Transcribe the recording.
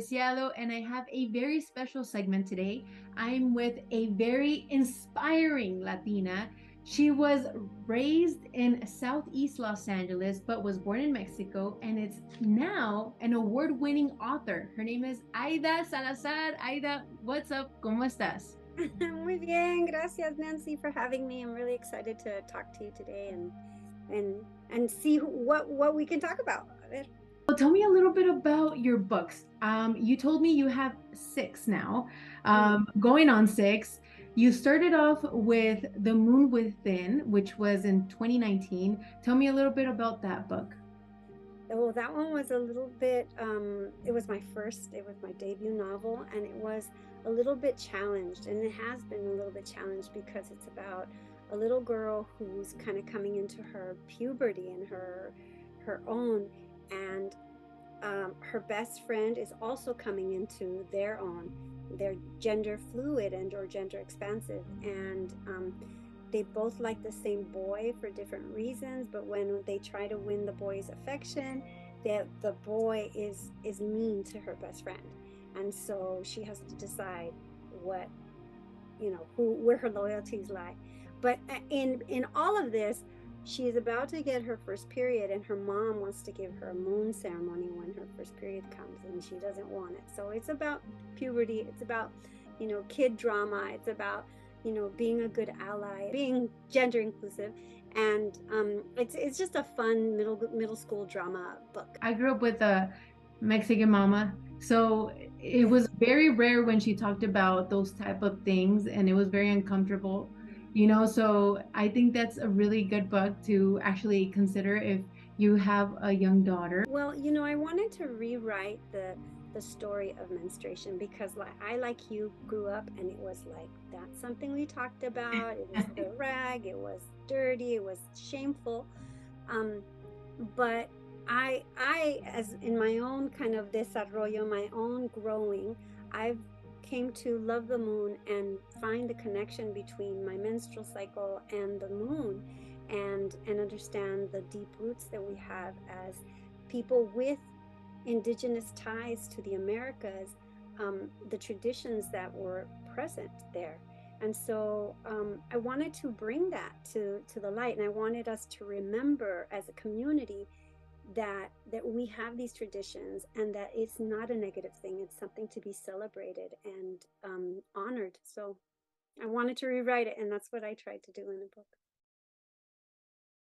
Preciado, and I have a very special segment today. I'm with a very inspiring Latina. She was raised in Southeast Los Angeles, but was born in Mexico, and it's now an award-winning author. Her name is Aida Salazar. Aida, what's up? ¿Cómo estás? Muy bien, gracias Nancy for having me. I'm really excited to talk to you today and see what we can talk about. A ver. Well, tell me a little bit about your books. You told me you have six now, Mm. going on six. You started off with The Moon Within, which was in 2019. Tell me a little bit about that book. Oh, that one was a little bit. It was my first. It was my debut novel, and it was a little bit challenged, and it has been a little bit challenged because it's about a little girl who's kind of coming into her puberty and her own, and her best friend is also coming into their own. They're gender fluid and or gender expansive, and they both like the same boy for different reasons. But when they try to win the boy's affection, the boy is mean to her best friend, and so she has to decide what who where her loyalties lie. But in all of this, she is about to get her first period, and her mom wants to give her a moon ceremony when her first period comes, and she doesn't want it. So it's about puberty. It's about kid drama. It's about being a good ally, being gender inclusive, and it's just a fun middle school drama book. I grew up with a Mexican mama, so it was very rare when she talked about those type of things, and it was very uncomfortable, So I think that's a really good book to actually consider if you have a young daughter. Well, I wanted to rewrite the story of menstruation because like you grew up and it was like that's something we talked about. It was the rag, it was dirty, it was shameful. Um, but I as in my own kind of desarrollo, my own growing, I've came to love the moon and find the connection between my menstrual cycle and the moon, and understand the deep roots that we have as people with indigenous ties to the Americas, the traditions that were present there. And so I wanted to bring that to the light, and I wanted us to remember as a community that we have these traditions and that it's not a negative thing. It's something to be celebrated and honored. So I wanted to rewrite it, and that's what I tried to do in the book.